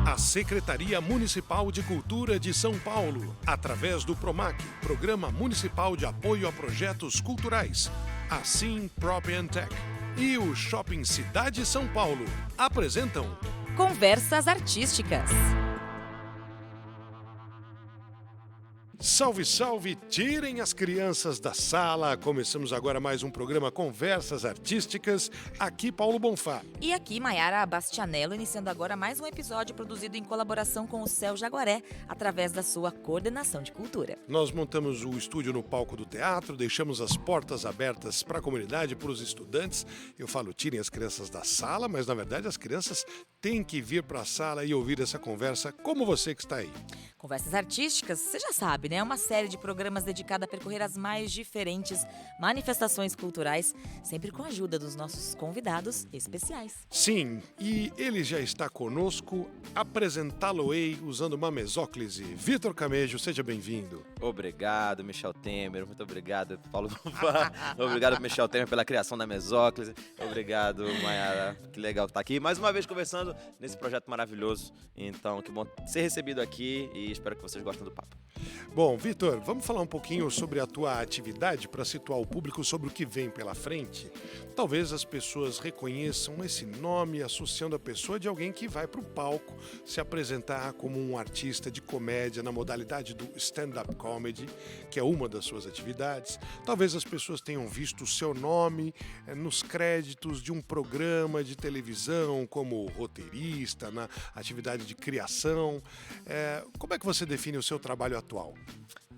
A Secretaria Municipal de Cultura de São Paulo, através do PROMAC, Programa Municipal de Apoio a Projetos Culturais, a Sim Prop Tech e o Shopping Cidade São Paulo apresentam Conversas Artísticas. Salve, salve! Tirem as crianças da sala! Começamos agora mais um programa Conversas Artísticas. Aqui, Paulo Bonfá. E aqui, Maiara Bastianello, iniciando agora mais um episódio produzido em colaboração com o Céu Jaguaré, através da sua coordenação de cultura. Nós montamos o estúdio no palco do teatro, deixamos as portas abertas para a comunidade, para os estudantes. Eu falo, tirem as crianças da sala, mas na verdade as crianças têm que vir para a sala e ouvir essa conversa, como você que está aí. Conversas Artísticas, você já sabe, né? É uma série de programas dedicada a percorrer as mais diferentes manifestações culturais, sempre com a ajuda dos nossos convidados especiais. Sim, e ele já está conosco, apresentá-lo-ei usando uma mesóclise. Vitor Camejo, seja bem-vindo. Obrigado, Michel Temer. Muito obrigado, Paulo Bonfá. Obrigado, Michel Temer, pela criação da mesóclise. Obrigado, Maiara. Que legal estar aqui. Mais uma vez conversando nesse projeto maravilhoso. Então, que bom ser recebido aqui e espero que vocês gostem do papo. Bom, Vitor, vamos falar um pouquinho sobre a tua atividade para situar o público sobre o que vem pela frente? Talvez as pessoas reconheçam esse nome associando a pessoa de alguém que vai para o palco se apresentar como um artista de comédia na modalidade do stand-up comedy, que é uma das suas atividades. Talvez as pessoas tenham visto o seu nome nos créditos de um programa de televisão como roteirista, na atividade de criação. Como é que você define o seu trabalho atual?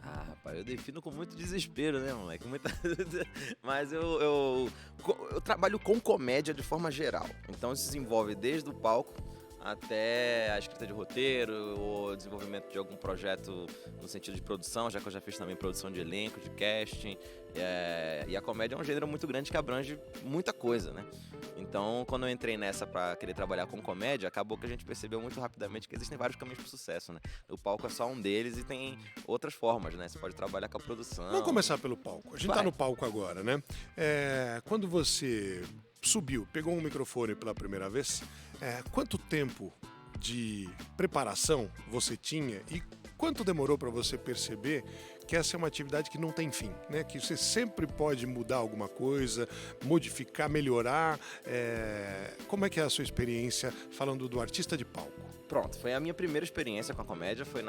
Ah, rapaz, eu defino com muito desespero, né, moleque? Mas eu trabalho com comédia de forma geral. Então isso se envolve desde o palco até a escrita de roteiro ou desenvolvimento de algum projeto no sentido de produção, já que eu já fiz também produção de elenco, de casting. E a comédia é um gênero muito grande que abrange muita coisa, né? Então, quando eu entrei nessa pra querer trabalhar com comédia, acabou que a gente percebeu muito rapidamente que existem vários caminhos pro sucesso, né? O palco é só um deles e tem outras formas, né? Você pode trabalhar com a produção. Vamos começar pelo palco. A gente tá no palco agora, né? Quando você subiu, pegou um microfone pela primeira vez, quanto tempo de preparação você tinha e quanto demorou para você perceber que essa é uma atividade que não tem fim, né? Que você sempre pode mudar alguma coisa, modificar, melhorar. Como é que é a sua experiência falando do artista de palco? Pronto, foi a minha primeira experiência com a comédia, foi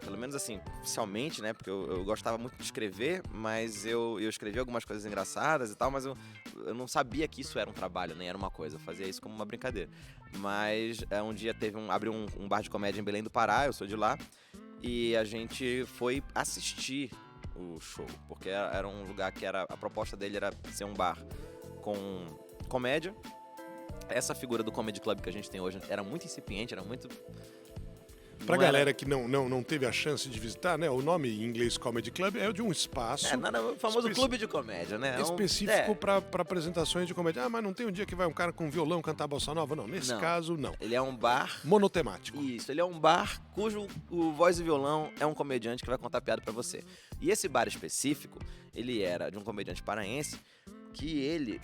pelo menos assim, oficialmente, né? Porque eu gostava muito de escrever, mas eu escrevi algumas coisas engraçadas e tal, mas eu não sabia que isso era um trabalho, nem era uma coisa. Eu fazia isso como uma brincadeira. Mas um dia abriu um bar de comédia em Belém do Pará, eu sou de lá, e a gente foi assistir o show, porque era um lugar que a proposta dele era ser um bar com comédia. Essa figura do Comedy Club que a gente tem hoje era muito incipiente, era muito... Pra galera que não teve a chance de visitar, né? O nome em inglês Comedy Club é de um espaço... o famoso clube de comédia, né? Específico para apresentações de comédia. Ah, mas não tem um dia que vai um cara com violão cantar bossa nova? Não, nesse caso, não. Ele é um bar... monotemático. Isso, ele é um bar cujo o voz e violão é um comediante que vai contar piada pra você. E esse bar específico, ele era de um comediante paraense que ele...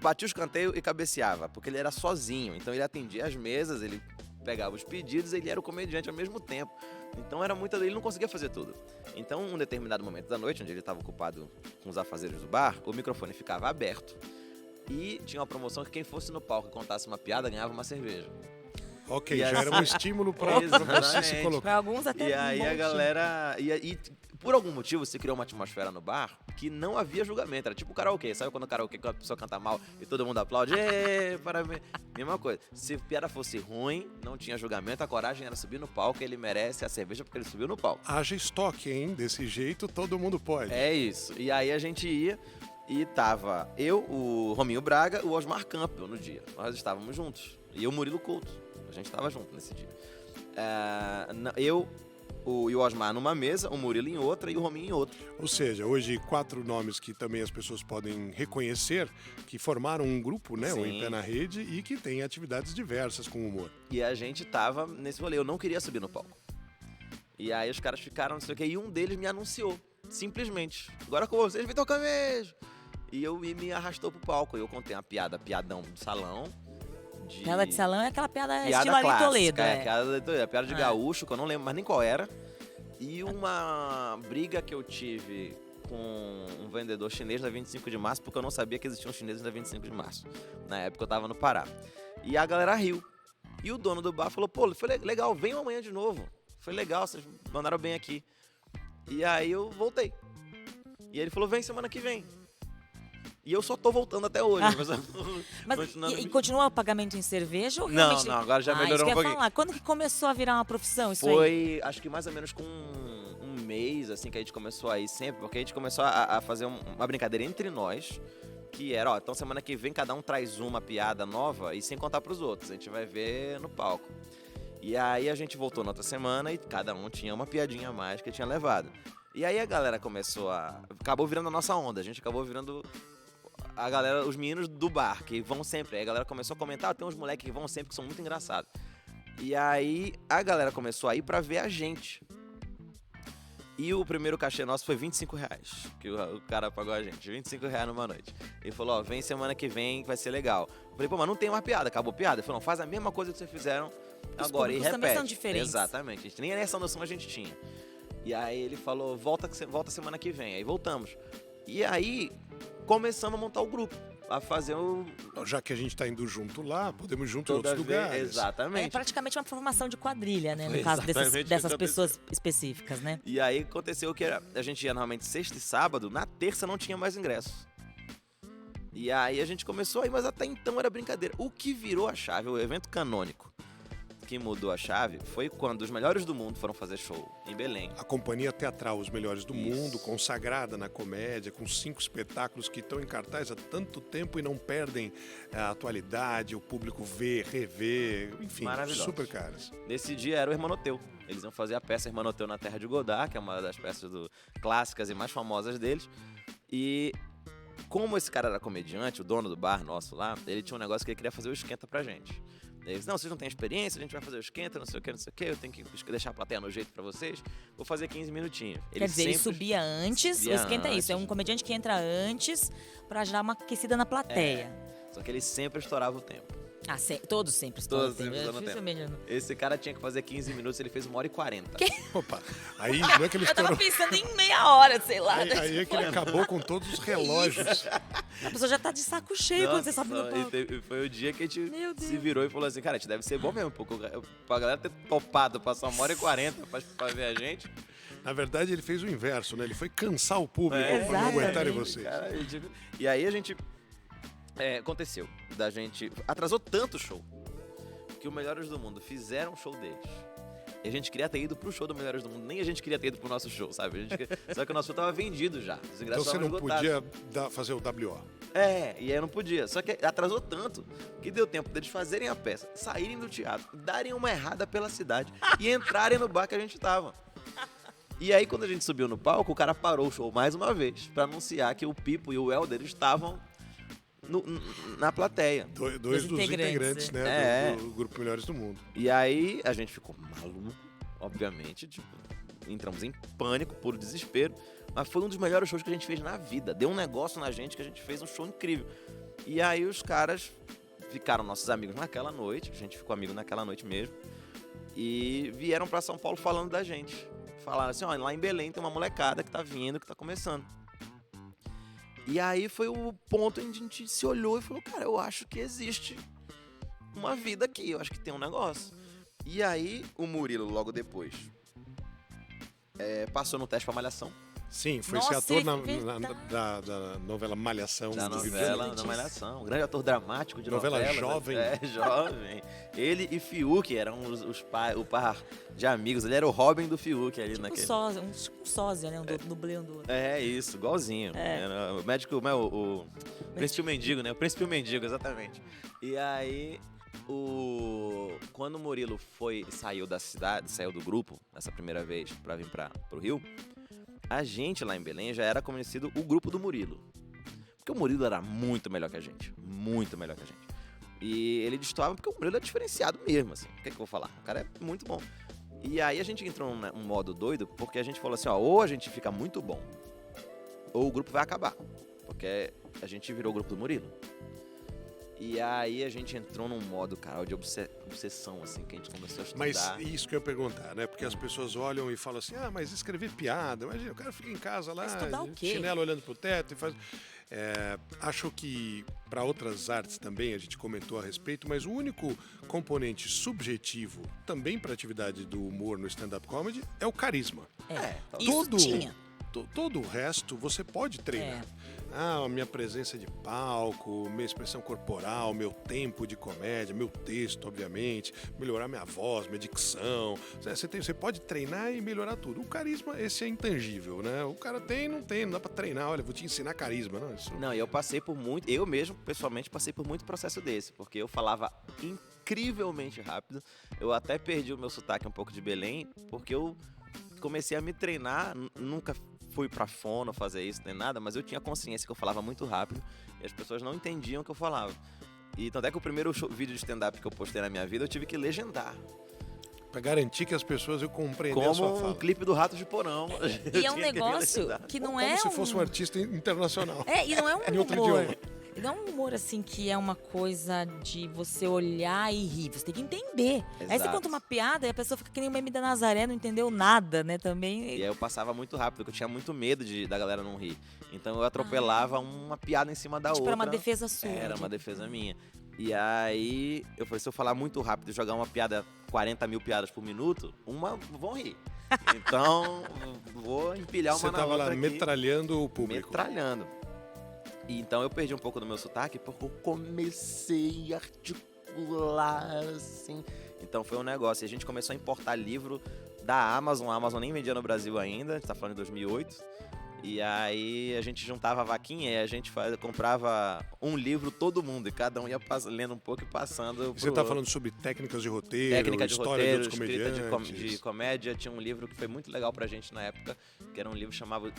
batia os canteiros e cabeceava, porque ele era sozinho. Então ele atendia as mesas, ele pegava os pedidos e ele era o comediante ao mesmo tempo. Então ele não conseguia fazer tudo. Então, em um determinado momento da noite, onde ele estava ocupado com os afazeres do bar, o microfone ficava aberto e tinha uma promoção que quem fosse no palco e contasse uma piada ganhava uma cerveja. Ok, já era um estímulo para você se colocar. Para alguns até. E aí a galera... E por algum motivo se criou uma atmosfera no bar que não havia julgamento. Era tipo karaokê. Sabe quando o karaokê, quando a pessoa canta mal e todo mundo aplaude? Parabéns. Mesma coisa. Se a piada fosse ruim, não tinha julgamento. A coragem era subir no palco. Ele merece a cerveja porque ele subiu no palco. Haja estoque, hein? Desse jeito todo mundo pode. É isso. E aí a gente ia e tava eu, o Rominho Braga, o Osmar Campbell no dia. Nós estávamos juntos. E o Murilo Couto. A gente estava junto nesse dia. E o Osmar numa mesa, o Murilo em outra e o Rominho em outra. Ou seja, hoje 4 nomes que também as pessoas podem reconhecer, que formaram um grupo, né? O Em Pé na Rede, e que tem atividades diversas com humor. E a gente tava nesse rolê, eu não queria subir no palco. E aí os caras ficaram, não sei o que, e um deles me anunciou, simplesmente. Agora com vocês, Vitor Camejo! E me arrastou pro palco, eu contei uma piadão do salão, Piada de salão é aquela piada piada estilo Ali clássica, Toledo. piada de gaúcho, que eu não lembro mais nem qual era. E uma briga que eu tive com um vendedor chinês na 25 de março, porque eu não sabia que existiam chineses na 25 de março. Na época eu tava no Pará. E a galera riu. E o dono do bar falou, pô, foi legal, venham amanhã de novo. Foi legal, vocês mandaram bem aqui. E aí eu voltei. E ele falou, vem semana que vem. E eu só tô voltando até hoje. Mas continua o pagamento em cerveja ou Não, realmente... não, agora já melhorou isso que um eu ia pouquinho. falar. Quando que começou a virar uma profissão isso aí? Foi, acho que mais ou menos com um mês, assim, que a gente começou a ir sempre, porque a gente começou a fazer uma brincadeira entre nós, que era, ó, então semana que vem cada um traz uma piada nova e sem contar pros outros, a gente vai ver no palco. E aí a gente voltou na outra semana e cada um tinha uma piadinha a mais que tinha levado. E aí a galera começou acabou virando a nossa onda, a gente acabou virando a galera, os meninos do bar, que vão sempre. Aí a galera começou a comentar, tem uns moleques que vão sempre, que são muito engraçados. E aí a galera começou a ir pra ver a gente. E o primeiro cachê nosso foi R$25, que o cara pagou a gente, R$25 numa noite. Ele falou, ó, vem semana que vem, vai ser legal. Eu falei, pô, mas não tem mais piada, acabou a piada. Ele falou, não, faz a mesma coisa que vocês fizeram agora e repete. Também são diferentes. Exatamente, nem essa noção a gente tinha. E aí ele falou, volta semana que vem. Aí voltamos. E aí começamos a montar o grupo, a fazer o... Já que a gente tá indo junto lá, podemos ir junto em outros lugares. Exatamente. É praticamente uma formação de quadrilha, né? Foi No caso exatamente dessas o que pessoas específicas, né? E aí aconteceu que a gente ia normalmente sexta e sábado, na terça não tinha mais ingressos. E aí a gente começou a ir, mas até então era brincadeira. O que virou a chave, o evento canônico que mudou a chave, foi quando os melhores do mundo foram fazer show em Belém. A companhia teatral Os Melhores do Isso. Mundo, consagrada na comédia, com 5 espetáculos que estão em cartaz há tanto tempo e não perdem a atualidade, o público vê, revê, enfim, Maravilhosos. super caras. Nesse dia era o Hermanoteu. Eles iam fazer a peça Hermanoteu na Terra de Godard, que é uma das peças clássicas e mais famosas deles. E como esse cara era comediante, o dono do bar nosso lá, ele tinha um negócio que ele queria fazer o esquenta pra gente. Eles, não, vocês não têm experiência, a gente vai fazer o esquenta, não sei o que, eu tenho que deixar a plateia no jeito pra vocês, vou fazer 15 minutinhos. Quer dizer, ele subia antes, o esquenta é isso, é um comediante que entra antes pra dar uma aquecida na plateia. Só que ele sempre estourava o tempo. Ah, todos sempre estouram Todos sempre estouram o tempo. Dificilmente. Esse cara tinha que fazer 15 minutos, ele fez 1h40. Opa, aí não é que ele Eu tava estourou. pensando em meia hora, sei lá. Aí é que ele acabou com todos os relógios. A pessoa já tá de saco cheio quando você sobe no palco. E foi o dia que a gente Meu Deus. se virou e falou assim, cara, a gente deve ser bom mesmo, porque pra galera ter topado passar 1h40 pra ver a gente. Na verdade, ele fez o inverso, né? Ele foi cansar o público para não Exatamente. aguentarem vocês. Cara, e aí a gente... aconteceu, da gente... Atrasou tanto o show, que o Melhores do Mundo fizeram o show deles. E a gente queria ter ido pro show do Melhores do Mundo, nem a gente queria ter ido pro nosso show, sabe? Só que o nosso show tava vendido já. Os Então ingressos você estavam não esgotados. podia fazer o WO. E aí eu não podia. Só que atrasou tanto que deu tempo deles fazerem a peça, saírem do teatro, darem uma errada pela cidade e entrarem no bar que a gente tava. E aí quando a gente subiu no palco, o cara parou o show mais uma vez pra anunciar que o Pipo e o Helder estavam na plateia. Dois dos integrantes, né? É. Do grupo Melhores do Mundo. E aí a gente ficou maluco, obviamente, tipo, entramos em pânico, puro desespero. Mas foi um dos melhores shows que a gente fez na vida. Deu um negócio na gente que a gente fez um show incrível. E aí os caras ficaram nossos amigos naquela noite, a gente ficou amigo naquela noite mesmo, e vieram pra São Paulo falando da gente. Falaram assim, ó, lá em Belém tem uma molecada que tá vindo, que tá começando. E aí foi o ponto em que a gente se olhou e falou, cara, eu acho que existe uma vida aqui, eu acho que tem um negócio. E aí o Murilo, logo depois, passou no teste pra Malhação. Sim, foi Nossa, esse ator ele da novela Malhação. Da do Rio de novela, Janeiro. da Malhação. Um grande ator dramático de Novela novela. jovem. Jovem. Ele e Fiuk eram o par de amigos. Ele era o Robin do Fiuk ali naquele... Um sósia, né? Um dublê um do outro. É isso, igualzinho. Era o médico, o Príncipe e o Mendigo, né? O Príncipe e o Mendigo, exatamente. E aí, quando o Murilo saiu da cidade, saiu do grupo, essa primeira vez, pra vir pro Rio, a gente lá em Belém já era conhecido o grupo do Murilo. Porque o Murilo era muito melhor que a gente. Muito melhor que a gente. E ele destoava porque o Murilo é diferenciado mesmo, assim. O que é que eu vou falar? O cara é muito bom. E aí a gente entrou num modo doido, porque a gente falou assim, ó, ou a gente fica muito bom, ou o grupo vai acabar. Porque a gente virou o grupo do Murilo. E aí a gente entrou num modo, cara, de obsessão, assim, que a gente começou a estudar. Mas isso que eu ia perguntar, né? Porque as pessoas olham e falam assim, mas escrever piada, imagina, o cara fica em casa lá, Estudar o quê? chinelo olhando pro teto e faz... acho que para outras artes também, a gente comentou a respeito, mas o único componente subjetivo também para a atividade do humor no stand-up comedy é o carisma. Isso tinha. Todo o resto você pode treinar. A minha presença de palco, minha expressão corporal, meu tempo de comédia, meu texto, obviamente, melhorar minha voz, minha dicção. Você pode treinar e melhorar tudo. O carisma, esse é intangível, né? O cara tem, não dá pra treinar. Olha, vou te ensinar carisma, não? Não, eu passei por muito, eu mesmo, pessoalmente, passei por muito processo desse, porque eu falava incrivelmente rápido. Eu até perdi o meu sotaque um pouco de Belém, porque eu comecei a me treinar, nunca fui pra fono fazer isso, nem nada, mas eu tinha consciência que eu falava muito rápido e as pessoas não entendiam o que eu falava. E tanto é que o primeiro vídeo de stand-up que eu postei na minha vida, eu tive que legendar. Pra garantir que as pessoas iam compreender a sua fala. Como um clipe do Rato de Porão. E é um negócio que não é Como se fosse um artista internacional. E não é um em outro humor. idioma. Não é um humor assim que é uma coisa de você olhar e rir. Você tem que entender. Aí você Exato. conta uma piada e a pessoa fica que nem o meme da Nazaré, não entendeu nada, né? Também. E aí eu passava muito rápido, porque eu tinha muito medo da galera não rir. Então eu atropelava uma piada em cima da outra. Era uma defesa sua. Era uma defesa minha. E aí eu falei, se eu falar muito rápido e jogar uma piada, 40 mil piadas por minuto, vão rir. Então vou empilhar uma na outra. Você tava lá aqui, metralhando o público. metralhando. E então eu perdi um pouco do meu sotaque porque eu comecei a articular assim. Então foi um negócio. E a gente começou a importar livro da Amazon. A Amazon nem vendia no Brasil ainda, a gente tá falando de 2008. E aí a gente juntava a vaquinha e a gente comprava um livro todo mundo. E cada um ia lendo um pouco e passando. Você tá falando sobre técnicas de roteiro, Técnica de história roteiro, de outros escrita comediantes. de comédia. Tinha um livro que foi muito legal pra gente na época, que era um livro chamado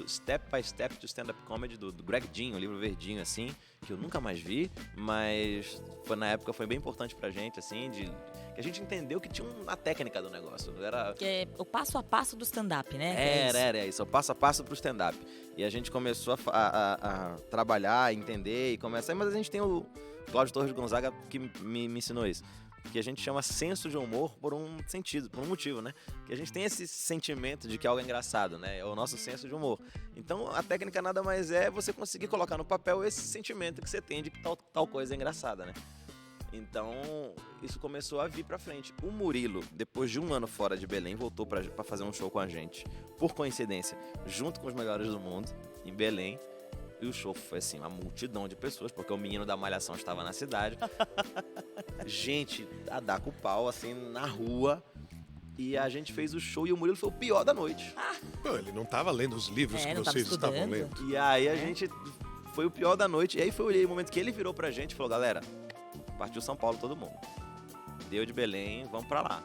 Step by Step to Stand-Up Comedy, do Greg Dean, um livro verdinho, assim, que eu nunca mais vi, mas na época foi bem importante pra gente, assim, que a gente entendeu que tinha uma técnica do negócio. Era... Que é o passo a passo do stand-up, né? Era isso, o passo a passo pro stand-up. E a gente começou a trabalhar, a entender e começar. Mas a gente tem o Cláudio Torres Gonzaga que me ensinou isso. Que a gente chama senso de humor por um sentido, por um motivo, né? Que a gente tem esse sentimento de que algo é engraçado, né? É o nosso senso de humor. Então a técnica nada mais é você conseguir colocar no papel esse sentimento que você tem de que tal coisa é engraçada, né? Então, isso começou a vir pra frente. O Murilo, depois de um ano fora de Belém, voltou pra fazer um show com a gente. Por coincidência, junto com os melhores do mundo, em Belém. E o show foi, assim, uma multidão de pessoas, porque o menino da Malhação estava na cidade. Gente a dar com o pau, assim, na rua. E a gente fez o show e o Murilo foi o pior da noite. Pô, ele não tava lendo os livros que não tava vocês estavam estudando. lendo. E aí a gente foi o pior da noite. E aí foi o momento que ele virou pra gente e falou, galera, partiu São Paulo todo mundo. Deu de Belém, vamos pra lá.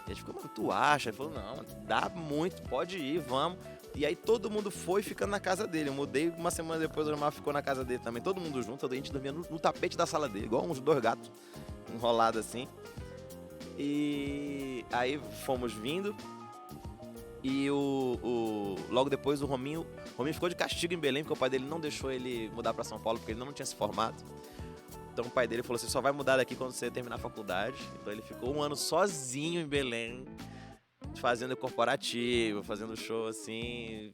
E a gente ficou, mano, tu acha? Ele falou, não, dá muito, pode ir, vamos. E aí todo mundo foi ficando na casa dele. Eu mudei, uma semana depois o Omar ficou na casa dele também. Todo mundo junto, a gente dormia no tapete da sala dele, igual uns dois gatos enrolados assim. E aí fomos vindo. E logo depois o Rominho ficou de castigo em Belém, porque o pai dele não deixou ele mudar pra São Paulo, porque ele não tinha se formado. Então o pai dele falou, você só vai mudar daqui quando você terminar a faculdade. Então ele ficou um ano sozinho em Belém, fazendo corporativo, fazendo show assim,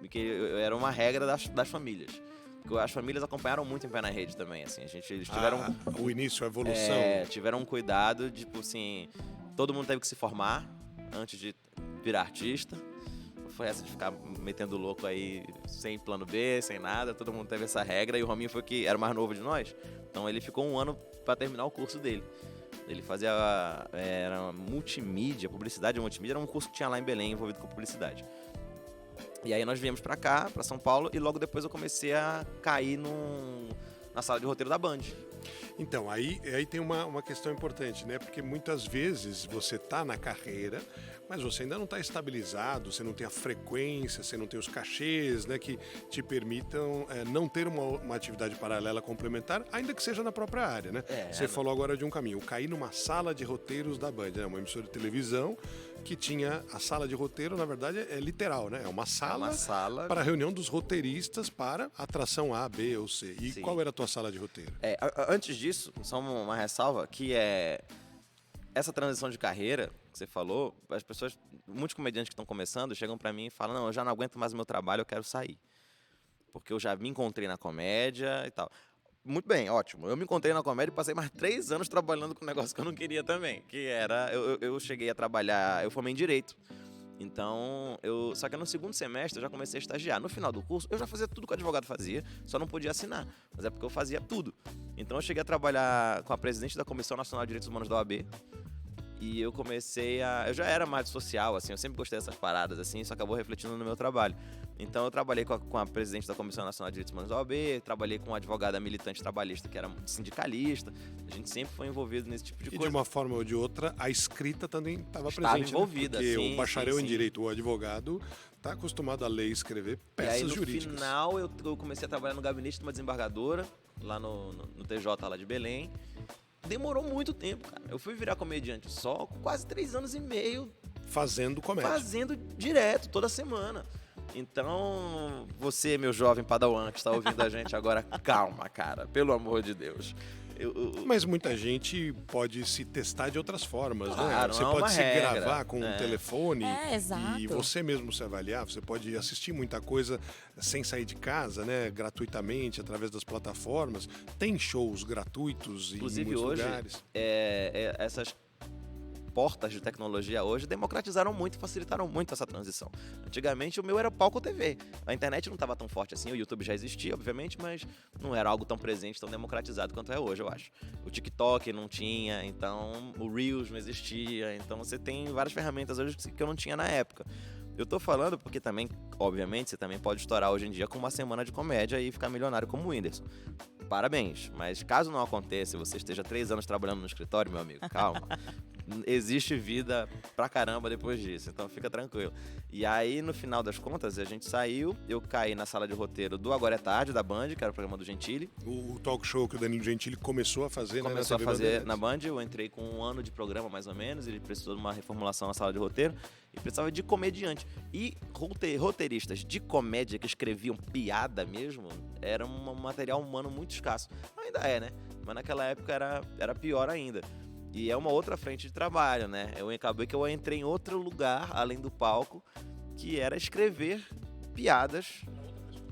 que era uma regra das famílias. Porque as famílias acompanharam muito em Pé na Rede também, assim, eles tiveram... o início, a evolução. Tiveram um cuidado, tipo assim, todo mundo teve que se formar antes de virar artista. Foi essa de ficar metendo louco aí, sem plano B, sem nada, todo mundo teve essa regra, e o Rominho foi que era o mais novo de nós, então ele ficou um ano para terminar o curso dele. Ele fazia era multimídia, publicidade e multimídia, era um curso que tinha lá em Belém envolvido com publicidade. E aí nós viemos pra cá, pra São Paulo, e logo depois eu comecei a cair na sala de roteiro da Band. Então, aí tem uma questão importante, né? Porque muitas vezes você tá na carreira, mas você ainda não está estabilizado, você não tem a frequência, você não tem os cachês, né? Que te permitam não ter uma atividade paralela complementar, ainda que seja na própria área, né? Você falou agora de um caminho. Eu caí numa sala de roteiros da Band, né? Uma emissora de televisão que tinha a sala de roteiro, na verdade, é literal, né? É uma sala para a reunião dos roteiristas para atração A, B ou C. E Sim. qual era a tua sala de roteiro? Antes disso, só uma ressalva, que é essa transição de carreira que você falou, as pessoas, muitos comediantes que estão começando, chegam pra mim e falam, não, eu já não aguento mais o meu trabalho, eu quero sair. Porque eu já me encontrei na comédia e tal. Muito bem, ótimo. Eu me encontrei na comédia e passei mais 3 anos trabalhando com um negócio que eu não queria também. Que era, eu cheguei a trabalhar, eu formei em Direito. Então, só que no segundo semestre eu já comecei a estagiar. No final do curso, eu já fazia tudo que o advogado fazia, só não podia assinar. Mas é porque eu fazia tudo. Então, eu cheguei a trabalhar com a presidente da Comissão Nacional de Direitos Humanos da OAB. E eu eu já era mais social, assim, eu sempre gostei dessas paradas, assim, isso acabou refletindo no meu trabalho. Então eu trabalhei com a presidente da Comissão Nacional de Direitos Humanos da OAB, trabalhei com uma advogada militante trabalhista que era sindicalista, a gente sempre foi envolvido nesse tipo de coisa. E de uma forma ou de outra, a escrita também estava presente. Estava envolvida, né? Porque sim, o bacharel sim. em Direito, o advogado, está acostumado a ler e escrever peças jurídicas. E aí no final eu comecei a trabalhar no gabinete de uma desembargadora, lá no TJ lá de Belém. Demorou muito tempo, cara. Eu fui virar comediante só com quase 3 anos e meio. Fazendo comédia. Fazendo direto, toda semana. Então, você, meu jovem padawan que está ouvindo a gente agora, calma, cara. Pelo amor de Deus. Mas muita gente pode se testar de outras formas, claro, né? Você não é pode uma se regra. gravar com um telefone exato. e você mesmo se avaliar. Você pode assistir muita coisa sem sair de casa, né? Gratuitamente, através das plataformas. Tem shows gratuitos Inclusive, em muitos hoje, lugares. essas portas de tecnologia hoje democratizaram muito e facilitaram muito essa transição. Antigamente o meu era palco TV. A internet não estava tão forte assim, o YouTube já existia, obviamente, mas não era algo tão presente, tão democratizado quanto é hoje, eu acho. O TikTok não tinha, então o Reels não existia, então você tem várias ferramentas hoje que eu não tinha na época. Eu tô falando porque também, obviamente, você também pode estourar hoje em dia com uma semana de comédia e ficar milionário como o Whindersson. Parabéns, mas caso não aconteça e você esteja 3 anos trabalhando no escritório, meu amigo, calma. Existe vida pra caramba depois disso, então fica tranquilo. E aí, no final das contas, a gente saiu, eu caí na sala de roteiro do Agora é Tarde, da Band, que era o programa do Gentili. O talk show que o Danilo Gentili começou a fazer, Começou na a fazer na Band, eu entrei com 1 ano de programa, mais ou menos, ele precisou de uma reformulação na sala de roteiro, e precisava de comediante. E roteiristas de comédia que escreviam piada mesmo, era um material humano muito escasso. Ainda é, né? Mas naquela época era pior ainda. E é uma outra frente de trabalho, né? Acabei que eu entrei em outro lugar, além do palco, que era escrever piadas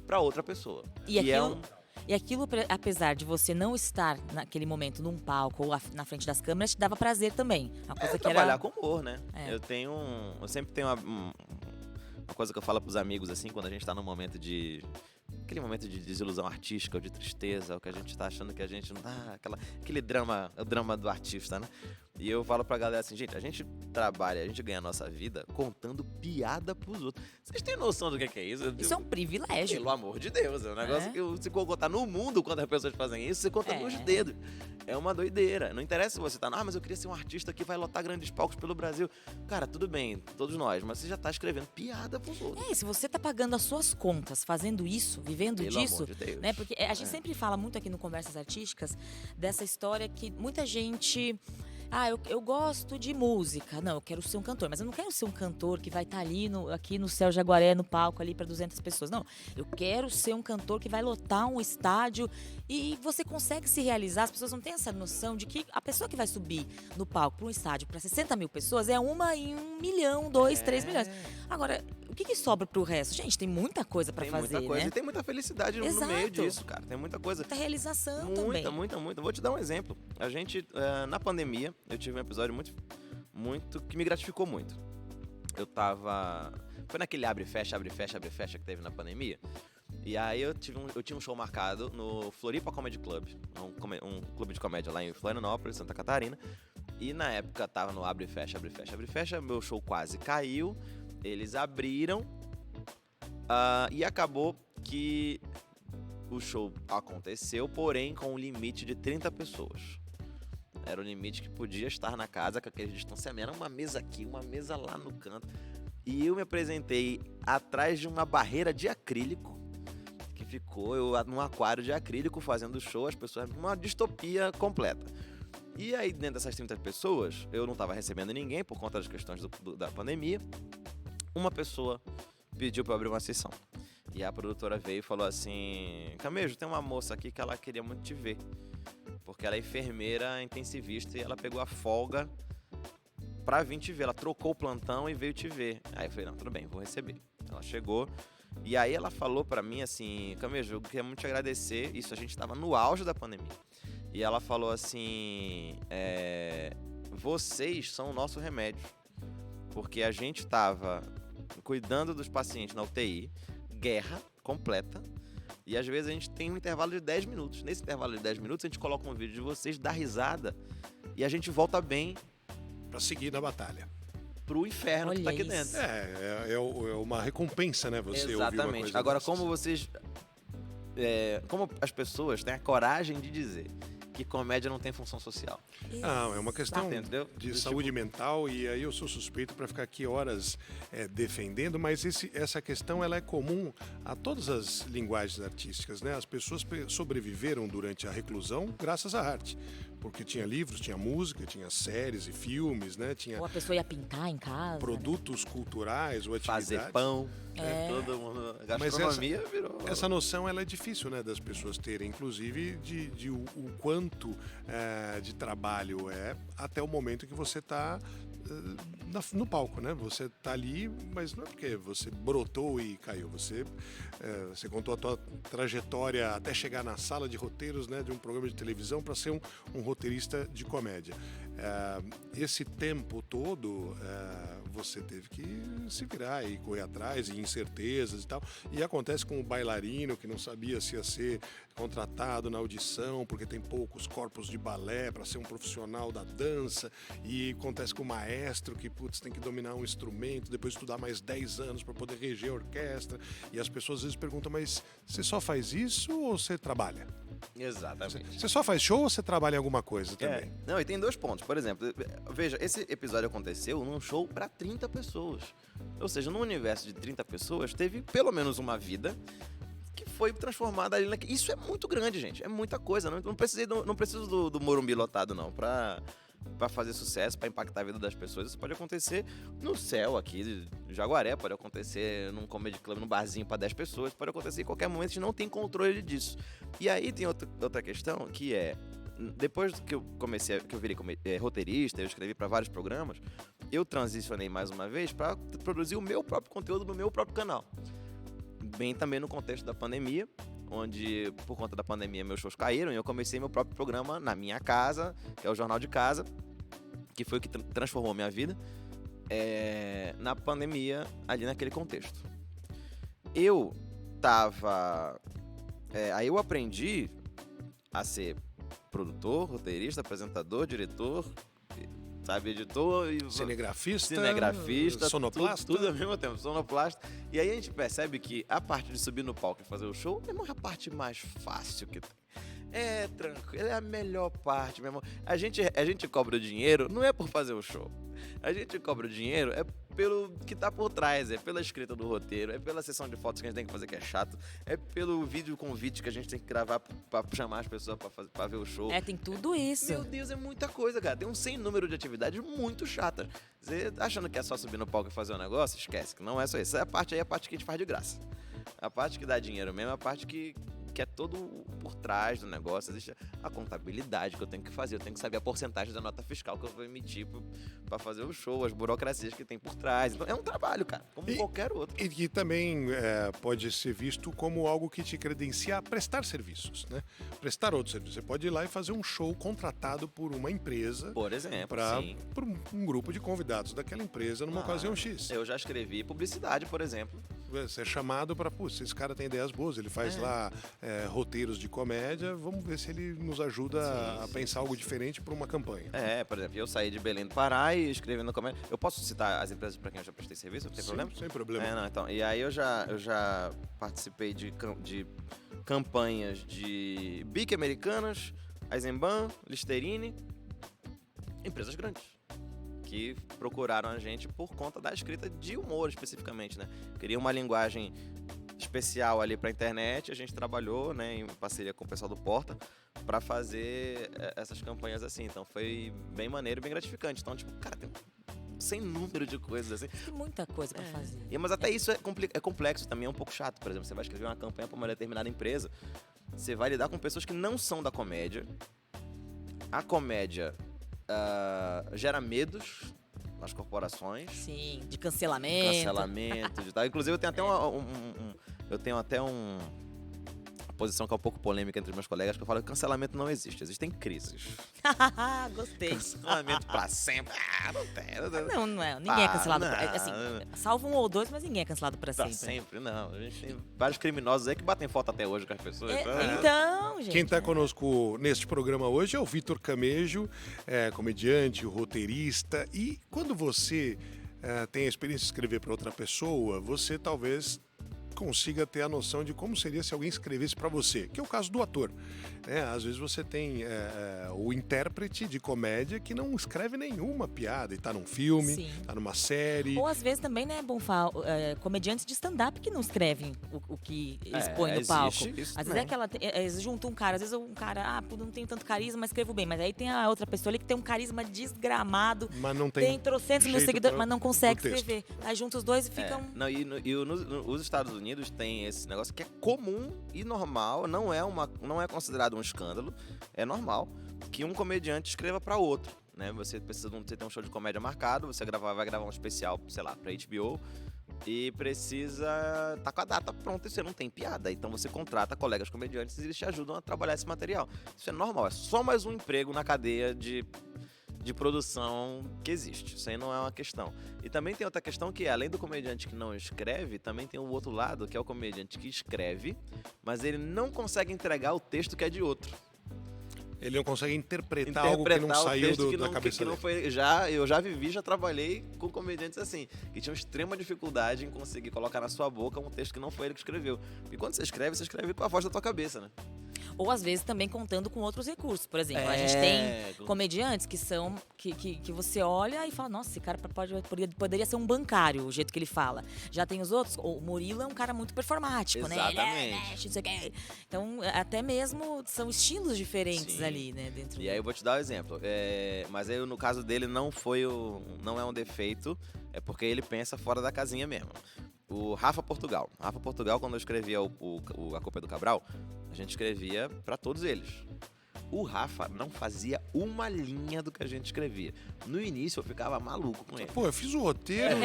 para outra pessoa. E aquilo, apesar de você não estar naquele momento num palco ou na frente das câmeras, te dava prazer também. Uma coisa que trabalhar com humor, né? É. Eu sempre tenho uma coisa que eu falo pros amigos, assim, quando a gente tá num momento aquele momento de desilusão artística ou de tristeza, ou que a gente tá achando que a gente não dá, aquele drama, o drama do artista, né? E eu falo pra galera assim, gente, a gente trabalha, a gente ganha a nossa vida contando piada pros outros. Vocês têm noção do que é isso? Isso é um privilégio. Pelo amor de Deus, é um negócio que se contar no mundo quando as pessoas fazem isso, você conta nos dedos. É uma doideira. Não interessa se você tá, mas eu queria ser um artista que vai lotar grandes palcos pelo Brasil. Cara, tudo bem, todos nós, mas você já tá escrevendo piada pros outros. Se você tá pagando as suas contas, fazendo isso, vivendo Pelo disso, amor de Deus. né? Porque a gente sempre fala muito aqui no Conversas Artísticas dessa história que muita gente... eu gosto de música. Não, eu quero ser um cantor. Mas eu não quero ser um cantor que vai estar aqui no Céu Jaguaré, no palco ali para 200 pessoas. Não, eu quero ser um cantor que vai lotar um estádio e você consegue se realizar. As pessoas não têm essa noção de que a pessoa que vai subir no palco para um estádio para 60 mil pessoas é uma em 1 milhão, 2, 3 milhões. Agora, o que sobra pro resto? Gente, tem muita coisa para fazer, muita coisa, né? E tem muita felicidade no meio disso, cara. Tem muita coisa. Muita realização também. Muita. Vou te dar um exemplo. A gente, na pandemia, eu tive um episódio muito que me gratificou muito. Foi naquele abre e fecha que teve na pandemia. E aí eu tinha um show marcado no Floripa Comedy Club, um clube de comédia lá em Florianópolis, Santa Catarina. E na época tava no abre e fecha, meu show quase caiu. Eles abriram e acabou que o show aconteceu, porém com um limite de 30 pessoas. Era o limite que podia estar na casa com aquele distanciamento. Era uma mesa aqui, uma mesa lá no canto. E eu me apresentei atrás de uma barreira de acrílico, que ficou num aquário de acrílico fazendo show, as pessoas, uma distopia completa. E aí, dentro dessas 30 pessoas, eu não estava recebendo ninguém por conta das questões da pandemia. Uma pessoa pediu para eu abrir uma sessão. E a produtora veio e falou assim: Camejo, tem uma moça aqui que ela queria muito te ver. Porque ela é enfermeira intensivista e ela pegou a folga pra vir te ver. Ela trocou o plantão e veio te ver. Aí eu falei: não, tudo bem, vou receber. Ela chegou e aí ela falou pra mim assim: Camejo, eu queria muito te agradecer. Isso, a gente tava no auge da pandemia. E ela falou assim: vocês são o nosso remédio. Porque a gente tava cuidando dos pacientes na UTI, guerra completa, e às vezes a gente tem um intervalo de 10 minutos. Nesse intervalo de 10 minutos, a gente coloca um vídeo de vocês, dá risada, e a gente volta bem Pra seguir na batalha. pro inferno que tá aqui Olha isso. dentro. É uma recompensa, né? Você ouvir uma Exatamente. coisa Agora, dessas. como vocês... como as pessoas têm a coragem de dizer que comédia não tem função social. Não, é uma questão Entendeu? de Do saúde mental, e aí eu sou suspeito para ficar aqui horas defendendo, mas essa questão ela é comum a todas as linguagens artísticas, né? As pessoas sobreviveram durante a reclusão graças à arte, porque tinha livros, tinha música, tinha séries e filmes, né? Tinha Ou a pessoa ia pintar em casa. produtos culturais ou atividades. Fazer pão, É. todo mundo... A Mas gastronomia virou... Essa noção ela é difícil, né, das pessoas terem, inclusive de o quanto de trabalho é até o momento que você está no palco, né? Você está ali, mas não é porque você brotou e caiu. Você contou a tua trajetória até chegar na sala de roteiros, né, de um programa de televisão para ser um roteirista de comédia. Esse tempo todo você teve que se virar e correr atrás, e incertezas e tal. E acontece com o bailarino que não sabia se ia ser contratado na audição porque tem poucos corpos de balé para ser um profissional da dança. E acontece com o maestro que tem que dominar um instrumento, depois estudar mais 10 anos para poder reger a orquestra. E as pessoas às vezes perguntam: mas você só faz isso ou você trabalha? Exatamente. Você só faz show ou você trabalha em alguma coisa também? Não, e tem 2 pontos. Por exemplo, veja, esse episódio aconteceu num show para 30 pessoas. Ou seja, num universo de 30 pessoas, teve pelo menos uma vida que foi transformada ali naquele... Isso é muito grande, gente. É muita coisa. Não preciso do Morumbi lotado, não, pra fazer sucesso, pra impactar a vida das pessoas. Isso pode acontecer no céu aqui de Jaguaré, pode acontecer num comedy club, num barzinho pra 10 pessoas, pode acontecer em qualquer momento, a gente não tem controle disso. E aí tem outra questão, que é, depois que eu virei roteirista, eu escrevi pra vários programas, eu transicionei mais uma vez pra produzir o meu próprio conteúdo no meu próprio canal. Bem também no contexto da pandemia, onde, por conta da pandemia, meus shows caíram e eu comecei meu próprio programa na minha casa, que é o Jornal de Casa, que foi o que transformou a minha vida na pandemia, ali naquele contexto. Eu tava... aí eu aprendi a ser produtor, roteirista, apresentador, diretor, sabe, editor e cinegrafista, sonoplasta. Tudo ao mesmo tempo, sonoplasta. E aí a gente percebe que a parte de subir no palco e fazer o show é a parte mais fácil que tem. É tranquilo, é a melhor parte, meu irmão. A gente cobra o dinheiro não é por fazer o show. A gente cobra o dinheiro pelo que tá por trás, é pela escrita do roteiro, é pela sessão de fotos que a gente tem que fazer que é chato, é pelo vídeo convite que a gente tem que gravar pra chamar as pessoas pra ver o show. Tem tudo isso. Meu Deus, é muita coisa, cara. Tem um sem número de atividades muito chatas. Você achando que é só subir no palco e fazer um negócio, esquece, que não é só isso. Essa parte aí é a parte que a gente faz de graça. A parte que dá dinheiro mesmo é a parte que é todo por trás do negócio. Existe a contabilidade que eu tenho que fazer, eu tenho que saber a porcentagem da nota fiscal que eu vou emitir pra fazer o show, as burocracias que tem por trás. Então é um trabalho, cara, como qualquer outro. E que também pode ser visto como algo que te credencia a prestar serviços, né? Prestar outros serviços. Você pode ir lá e fazer um show contratado por uma empresa, por exemplo, por um grupo de convidados daquela empresa numa ocasião X. Eu já escrevi publicidade, por exemplo. Você é chamado para, esse cara tem ideias boas, ele faz lá roteiros de comédia, vamos ver se ele nos ajuda a pensar algo diferente para uma campanha. Por exemplo, eu saí de Belém do Pará e escrevi no comédia. Eu posso citar as empresas para quem eu já prestei serviço? Não tem problema? Sem problema. Então, e aí eu já participei de campanhas de Bic Americanas, Eisenbahn, Listerine, empresas grandes, que procuraram a gente por conta da escrita de humor, especificamente, né? Queria uma linguagem especial ali pra internet, a gente trabalhou, né, em parceria com o pessoal do Porta, pra fazer essas campanhas assim. Então foi bem maneiro, bem gratificante. Então, tipo, cara, tem sem número de coisas assim. Tem muita coisa pra fazer. Mas até isso é complexo, também é um pouco chato. Por exemplo, você vai escrever uma campanha para uma determinada empresa, você vai lidar com pessoas que não são da comédia. A comédia gera medos nas corporações. Sim, de cancelamento. De tal. Inclusive, eu tenho até uma posição que é um pouco polêmica entre meus colegas, que eu falo que cancelamento não existe. Existem crises. Gostei. Cancelamento pra sempre. Não tem. Não é. Ninguém é cancelado. Assim, salvo um ou dois, mas ninguém é cancelado pra sempre. Pra sempre, não. A gente tem vários criminosos aí que batem foto até hoje com as pessoas. Então, gente. Quem está conosco neste programa hoje é o Vitor Camejo, comediante, roteirista. E quando você tem a experiência de escrever para outra pessoa, você talvez consiga ter a noção de como seria se alguém escrevesse para você, que é o caso do ator. Às vezes você tem o intérprete de comédia que não escreve nenhuma piada e tá num filme, tá numa série. Ou às vezes também, né, comediantes de stand-up que não escrevem o que expõe no palco. Às vezes junta um cara, às vezes um cara, não tenho tanto carisma, mas escrevo bem. Mas aí tem a outra pessoa ali que tem um carisma desgramado, mas não tem trocentos mil seguidores, mas não consegue escrever. Aí junta os dois e fica Nos Estados Unidos tem esse negócio que é comum e normal, não é considerado um escândalo, é normal que um comediante escreva para outro, né? Você tem um show de comédia marcado, você vai gravar um especial, sei lá, para HBO e precisa tá com a data pronta e você não tem piada, então você contrata colegas comediantes e eles te ajudam a trabalhar esse material. Isso é normal, é só mais um emprego na cadeia de produção que existe. Isso aí não é uma questão. E também tem outra questão que, além do comediante que não escreve, também tem o outro lado, que é o comediante que escreve, mas ele não consegue entregar o texto que é de outro. Ele não consegue interpretar algo que não saiu da cabeça dele. Eu já trabalhei com comediantes assim, que tinham extrema dificuldade em conseguir colocar na sua boca um texto que não foi ele que escreveu. E quando você escreve com a voz da tua cabeça, né? Ou às vezes também contando com outros recursos. Por exemplo, a gente tem comediantes que são que você olha e fala, nossa, esse cara poderia ser um bancário, o jeito que ele fala. Já tem os outros, o Murilo é um cara muito performático, exatamente, né? Ele não sei o quê. Então, até mesmo são estilos diferentes ali, né? Dentro aí eu vou te dar um exemplo. Mas aí no caso dele não é um defeito, é porque ele pensa fora da casinha mesmo. O Rafa Portugal, quando eu escrevia A Culpa é do Cabral, a gente escrevia pra todos eles. O Rafa não fazia uma linha do que a gente escrevia. No início eu ficava maluco com ele. Pô, eu fiz o roteiro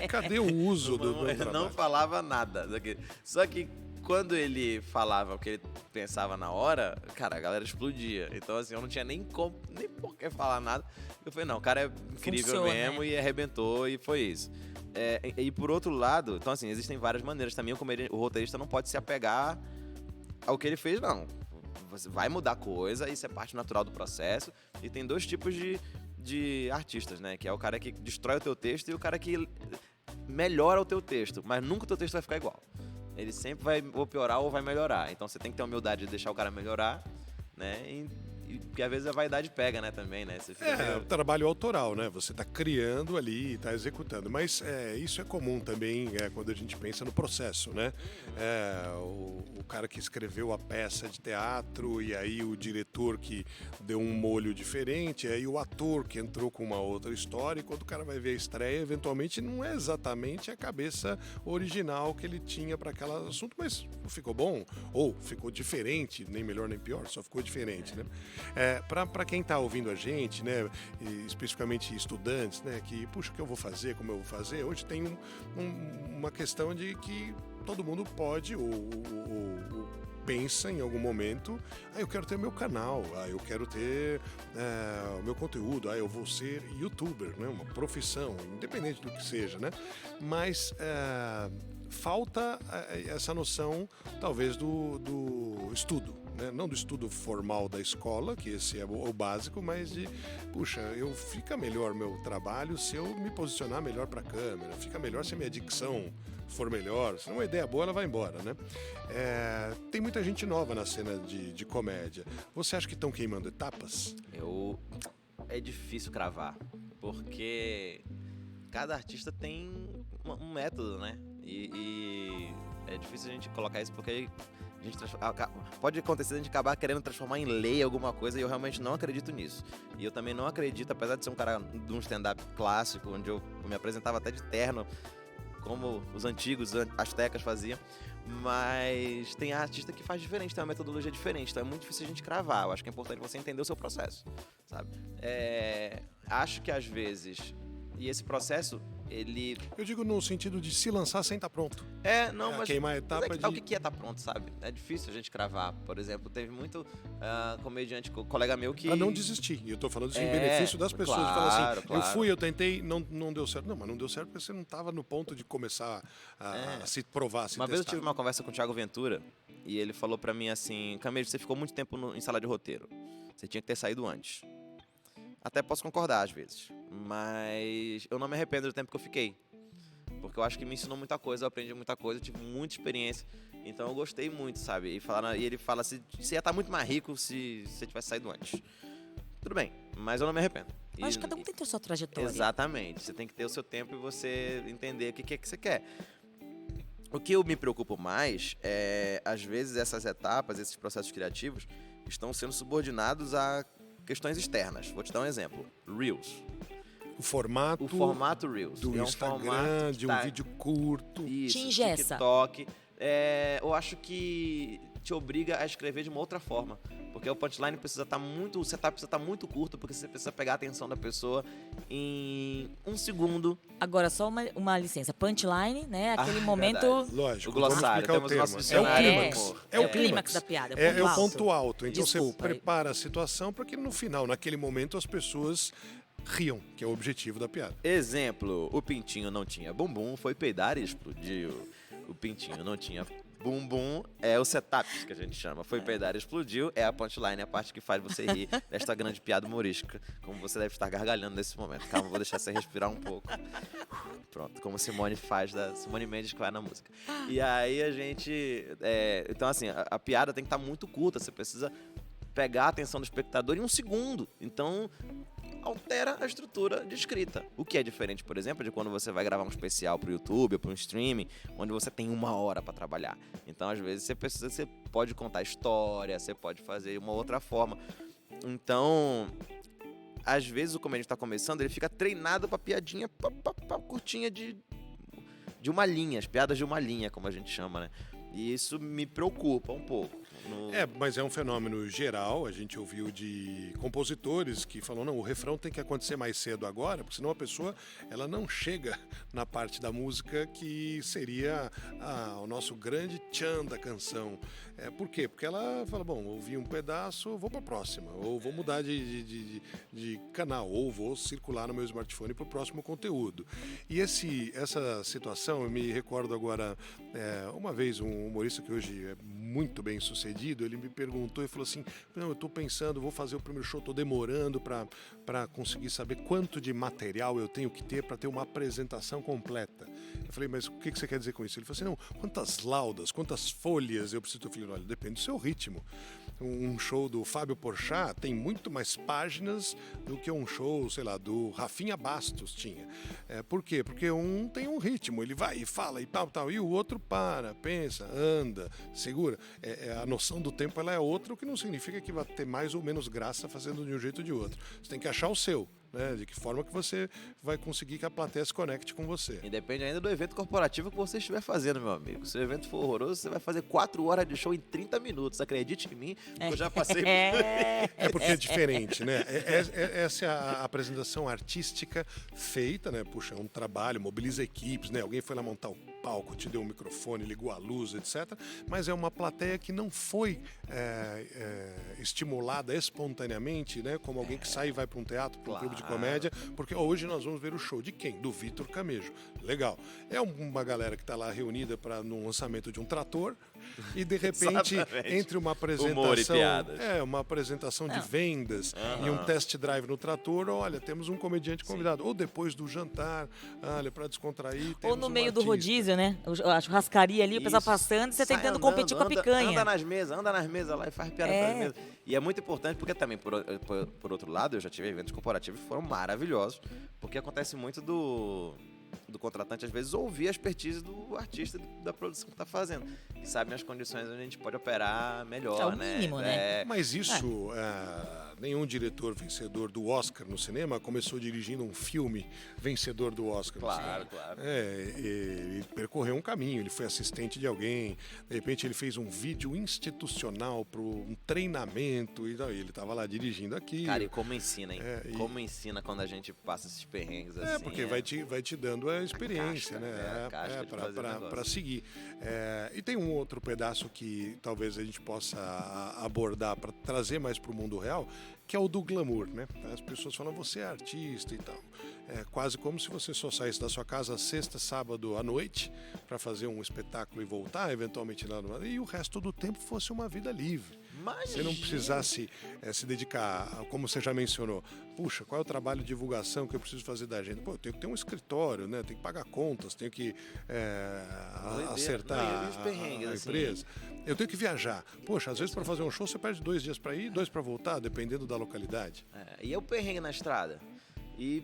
e cadê o uso do meu trabalho? Não falava nada. Só que quando ele falava o que ele pensava na hora, cara, a galera explodia. Então, assim, eu não tinha nem por que falar nada. Eu falei, não, o cara é incrível mesmo, e arrebentou, e foi isso. E por outro lado, então assim, existem várias maneiras também. O roteirista não pode se apegar ao que ele fez, não. Você vai mudar coisa, isso é parte natural do processo. E tem dois tipos de artistas, né? Que é o cara que destrói o teu texto e o cara que melhora o teu texto. Mas nunca o teu texto vai ficar igual. Ele sempre vai ou piorar ou vai melhorar. Então você tem que ter a humildade de deixar o cara melhorar, né? Porque às vezes a vaidade pega, né, também, né? Você fica trabalho autoral, né? Você está criando ali e está executando. Mas isso é comum também quando a gente pensa no processo, né? O cara que escreveu a peça de teatro e aí o diretor que deu um molho diferente, aí o ator que entrou com uma outra história, e quando o cara vai ver a estreia, eventualmente não é exatamente a cabeça original que ele tinha para aquele assunto, mas ficou bom ou ficou diferente, nem melhor nem pior, só ficou diferente, né? Para quem está ouvindo a gente, né, especificamente estudantes, né, que, puxa, o que eu vou fazer, como eu vou fazer, hoje tem uma questão de que todo mundo pode ou pensa em algum momento, eu quero ter meu canal, eu quero ter o meu conteúdo, eu vou ser youtuber, né, uma profissão, independente do que seja, né, mas falta essa noção, talvez, do estudo. Não do estudo formal da escola, que esse é o básico, mas puxa, fica melhor meu trabalho se eu me posicionar melhor para a câmera, fica melhor se a minha dicção for melhor, se não é uma ideia boa, ela vai embora, né? Tem muita gente nova na cena de comédia. Você acha que estão queimando etapas? É difícil cravar, porque cada artista tem um método, né? E é difícil a gente colocar isso porque Pode acontecer a gente acabar querendo transformar em lei alguma coisa e eu realmente não acredito nisso. E eu também não acredito, apesar de ser um cara de um stand-up clássico, onde eu me apresentava até de terno, como os antigos astecas faziam, mas tem artista que faz diferente, tem uma metodologia diferente, então é muito difícil a gente cravar. Eu acho que é importante você entender o seu processo, sabe? Acho que às vezes, e esse processo, ele... Eu digo no sentido de se lançar sem estar pronto. Mas queimar a etapa mas o que é estar pronto, sabe? É difícil a gente cravar. Por exemplo, teve muito comediante, colega meu que... Pra não desistir. E eu tô falando isso em benefício das pessoas. Claro, Fala assim, claro. eu fui, eu tentei, não deu certo. Não, mas não deu certo porque você não tava no ponto de começar a se provar, a se Uma testar. vez eu tive uma conversa com o Thiago Ventura e ele falou pra mim assim, Camilo, você ficou muito tempo em sala de roteiro. Você tinha que ter saído antes. Até posso concordar às vezes, mas eu não me arrependo do tempo que eu fiquei. Porque eu acho que me ensinou muita coisa, eu aprendi muita coisa, eu tive muita experiência. Então eu gostei muito, sabe? E ele fala assim, você ia estar muito mais rico se você tivesse saído antes. Tudo bem, mas eu não me arrependo. Eu acho que cada um tem que ter sua trajetória. Exatamente, você tem que ter o seu tempo e você entender o que é que você quer. O que eu me preocupo mais é, às vezes, essas etapas, esses processos criativos, estão sendo subordinados a questões externas. Vou te dar um exemplo. Reels. O formato Reels. do é um Instagram, formato de um vídeo curto. Isso, Te engessa. TikTok. Eu acho que te obriga a escrever de uma outra forma. Porque o punchline precisa estar muito... O setup precisa estar muito curto, porque você precisa pegar a atenção da pessoa em 1 segundo. Agora, só uma licença. Punchline, né? Aquele momento... Verdade. Lógico, O glossário, vamos temos o nosso explicar o termo. dicionário. É o o clímax da piada. É o alto. ponto alto. Então Desculpa. você prepara a situação para que no final, naquele momento, as pessoas riam, que é o objetivo da piada. Exemplo, o pintinho não tinha bumbum, foi peidar e explodiu. O pintinho não tinha bumbum, é o setup que a gente chama. Foi peidar e explodiu, é a punchline, a parte que faz você rir desta grande piada humorística. Como você deve estar gargalhando nesse momento. Calma, vou deixar você respirar um pouco. Pronto, como Simone faz, Simone Mendes que vai na música. E aí a gente... então assim, a piada tem que estar muito curta, você precisa pegar a atenção do espectador em 1 segundo. Então... altera a estrutura de escrita. O que é diferente, por exemplo, de quando você vai gravar um especial pro YouTube ou pro streaming, onde você tem 1 hora para trabalhar. Então, às vezes, você pode contar história, você pode fazer uma outra forma. Então, às vezes, o comediante está começando, ele fica treinado pra piadinha curtinha de 1 linha, as piadas de 1 linha, como a gente chama, né? E isso me preocupa um pouco. Mas é um fenômeno geral. A gente ouviu de compositores que falam, não, o refrão tem que acontecer mais cedo agora, porque senão a pessoa ela não chega na parte da música que seria o nosso grande tchan da canção. Por quê? Porque ela fala, bom, ouvi um pedaço, vou para a próxima, ou vou mudar de canal, ou vou circular no meu smartphone para o próximo conteúdo. E essa situação, eu me recordo agora, uma vez um humorista que hoje é muito bem sucedido, ele me perguntou e falou assim, não, eu estou pensando, vou fazer o primeiro show, estou demorando para conseguir saber quanto de material eu tenho que ter para ter uma apresentação completa. Eu falei, mas o que você quer dizer com isso? Ele falou assim, não, quantas laudas, quantas folhas eu preciso? Eu falei, olha, depende do seu ritmo. Um show do Fábio Porchat tem muito mais páginas do que um show, sei lá, do Rafinha Bastos tinha. Por quê? Porque um tem um ritmo, ele vai e fala e tal, e o outro para, pensa, anda, segura. A noção do tempo ela é outra, o que não significa que vai ter mais ou menos graça fazendo de um jeito ou de outro. Você tem que achar o seu. Né, de que forma que você vai conseguir que a plateia se conecte com você. E depende ainda do evento corporativo que você estiver fazendo, meu amigo. Se o evento for horroroso, você vai fazer 4 horas de show em 30 minutos. Acredite em mim, eu já passei por... porque é diferente, né? Essa é a apresentação artística feita, né? Puxa, é um trabalho, mobiliza equipes, né? Alguém foi lá montar o palco, te deu um microfone, ligou a luz, etc. Mas é uma plateia que não foi estimulada espontaneamente, né? Como alguém que sai e vai para um teatro, para um clube de comédia, porque hoje nós vamos ver o show de quem? Do Vitor Camejo. Legal. É uma galera que está lá reunida no lançamento de um trator e de repente entre uma apresentação, uma apresentação de vendas e um test drive no trator, olha, temos um comediante convidado. Ou depois do jantar, olha, para descontrair, ou no meio do artista. Rodízio, né? A churrascaria ali, o pessoal passando e você tentando competir com a picanha. Anda nas mesas lá e faz piada com as mesas. E é muito importante porque também, por outro lado, eu já tive eventos corporativos que foram maravilhosos, porque acontece muito do contratante, às vezes, ouvir a expertise do artista da produção que está fazendo. Que sabem as condições onde a gente pode operar melhor, É o mínimo, né? Mas isso, nenhum diretor vencedor do Oscar no cinema começou dirigindo um filme vencedor do Oscar. Claro. Ele percorreu um caminho, ele foi assistente de alguém, de repente ele fez um vídeo institucional para um treinamento, e ele estava lá dirigindo aquilo. Cara, e como ensina, hein? Como ensina quando a gente passa esses perrengues assim. Porque vai te dando a experiência, a casca de fazer o negócio. Para seguir. E tem um outro pedaço que talvez a gente possa abordar para trazer mais para o mundo real, que é o do glamour, né? As pessoas falam, você é artista e tal. É quase como se você só saísse da sua casa sexta, sábado à noite para fazer um espetáculo e voltar, eventualmente lá no... E o resto do tempo fosse uma vida livre. Você não precisasse se dedicar, como você já mencionou, puxa, qual é o trabalho de divulgação que eu preciso fazer da agenda? Pô, eu tenho que ter um escritório, né? Tenho que pagar contas, tenho que acertar a empresa. Eu tenho que viajar. Poxa, às vezes para fazer um show você perde 2 dias para ir, 2 para voltar, dependendo da localidade. E é o perrengue na estrada. E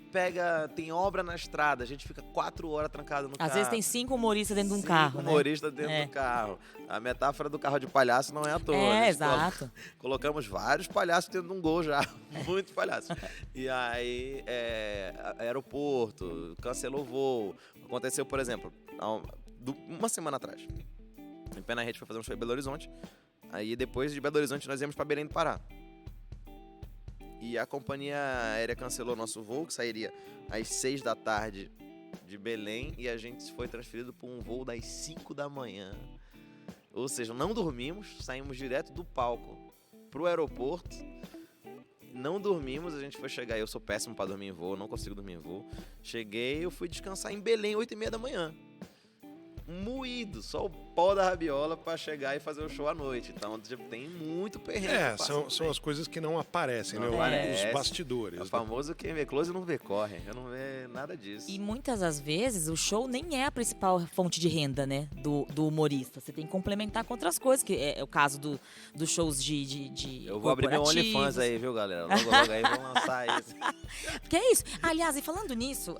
tem obra na estrada, a gente fica 4 horas trancado no carro. Às vezes tem 5 humoristas dentro de um carro, né? 5 humoristas dentro do carro. A metáfora do carro de palhaço não é à toa. Exato. Colocamos vários palhaços dentro de um Gol já. Muitos palhaços. E aí, aeroporto, cancelou o voo. Aconteceu, por exemplo, uma semana atrás. Em Pé na Rede foi fazer um show em Belo Horizonte. Aí depois de Belo Horizonte nós íamos para Belém do Pará. E a companhia aérea cancelou nosso voo, que sairia às 6 da tarde de Belém, e a gente foi transferido para um voo das 5 da manhã. Ou seja, não dormimos, saímos direto do palco pro aeroporto, não dormimos, a gente foi chegar, eu sou péssimo para dormir em voo, não consigo dormir em voo. Cheguei, eu fui descansar em Belém, 8h30 da manhã. Moído, só o pó da rabiola pra chegar e fazer o show à noite. Então, tem muito perrengue. São as coisas que não aparecem, né? Os bastidores. É o famoso quem vê close não vê corre. Eu não vê nada disso. E muitas das vezes o show nem é a principal fonte de renda, né? Do humorista. Você tem que complementar com outras coisas, que é o caso dos shows de Eu vou abrir meu OnlyFans aí, viu, galera? Logo aí vou lançar isso. Que é isso? Aliás, e falando nisso,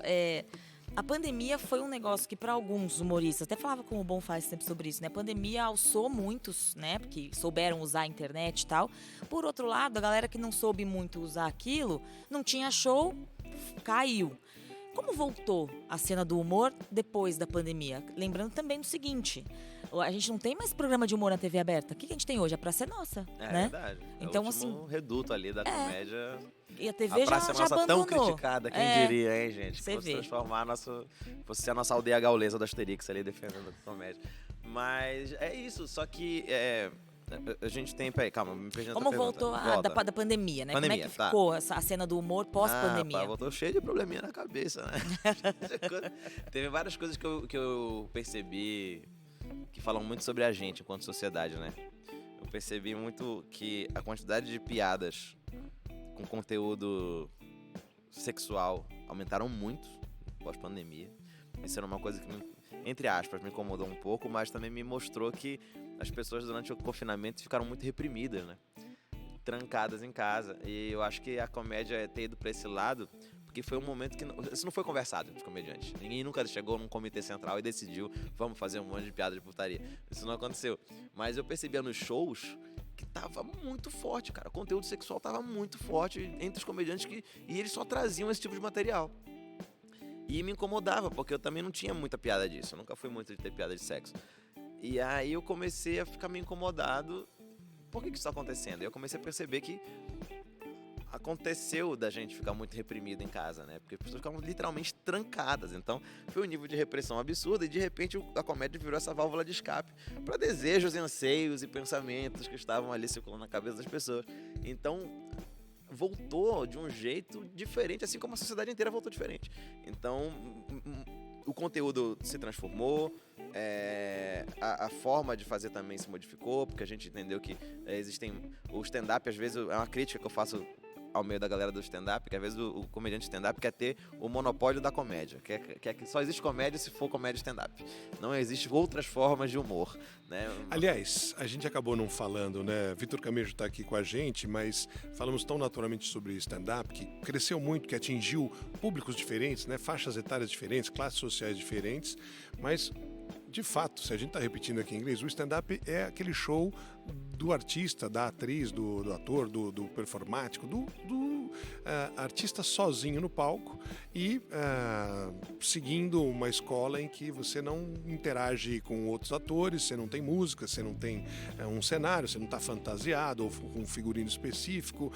a pandemia foi um negócio que para alguns humoristas, até falava com o Bonfá sempre sobre isso, né? A pandemia alçou muitos, né? Porque souberam usar a internet e tal. Por outro lado, a galera que não soube muito usar aquilo, não tinha show, caiu. Como voltou a cena do humor depois da pandemia? Lembrando também do seguinte, a gente não tem mais programa de humor na TV aberta. O que a gente tem hoje? A praça é nossa, né? É verdade. Então, o último reduto ali da comédia. E a TV a praça já nossa abandonou. Tão criticada, quem diria, hein, gente? Você fosse vê. transformar fosse ser a nossa aldeia gaulesa do Asterix ali defendendo a comédia. Mas é isso, só que a gente tem... Peraí, calma, me perdi Como voltou da pandemia, né? Pandemia, como é que ficou a cena do humor pós-pandemia? Voltou cheio de probleminha na cabeça, né? Teve várias coisas que eu percebi que falam muito sobre a gente enquanto sociedade, né? Eu percebi muito que a quantidade de piadas com conteúdo sexual aumentaram muito pós-pandemia. Isso era uma coisa que, entre aspas, me incomodou um pouco, mas também me mostrou que as pessoas durante o confinamento ficaram muito reprimidas, né? Trancadas em casa. E eu acho que a comédia ter ido pra esse lado, porque foi um momento que isso não foi conversado entre os comediantes. Ninguém nunca chegou num comitê central e decidiu, vamos fazer um monte de piada de putaria. Isso não aconteceu. Mas eu percebia nos shows que tava muito forte, cara. O conteúdo sexual tava muito forte entre os comediantes e eles só traziam esse tipo de material. E me incomodava, porque eu também não tinha muita piada disso. Eu nunca fui muito de ter piada de sexo. E aí eu comecei a ficar meio incomodado. Por que isso tá acontecendo? E eu comecei a perceber que aconteceu da gente ficar muito reprimido em casa, né? Porque as pessoas ficavam literalmente trancadas. Então, foi um nível de repressão absurdo e, de repente, a comédia virou essa válvula de escape para desejos, anseios e pensamentos que estavam ali circulando na cabeça das pessoas. Então, voltou de um jeito diferente, assim como a sociedade inteira voltou diferente. Então, o conteúdo se transformou, a forma de fazer também se modificou, porque a gente entendeu que existem... O stand-up, às vezes, é uma crítica que eu faço ao meio da galera do stand-up, que às vezes o comediante stand-up quer ter o monopólio da comédia. Quer que só existe comédia se for comédia stand-up. Não existem outras formas de humor, né? Aliás, a gente acabou não falando, né? Vitor Camejo está aqui com a gente, mas falamos tão naturalmente sobre stand-up, que cresceu muito, que atingiu públicos diferentes, né? Faixas etárias diferentes, classes sociais diferentes, mas de fato, se a gente está repetindo aqui em inglês, o stand-up é aquele show do artista, da atriz, do ator, do performático, do artista sozinho no palco e seguindo uma escola em que você não interage com outros atores, você não tem música, você não tem um cenário, você não está fantasiado ou com um figurino específico,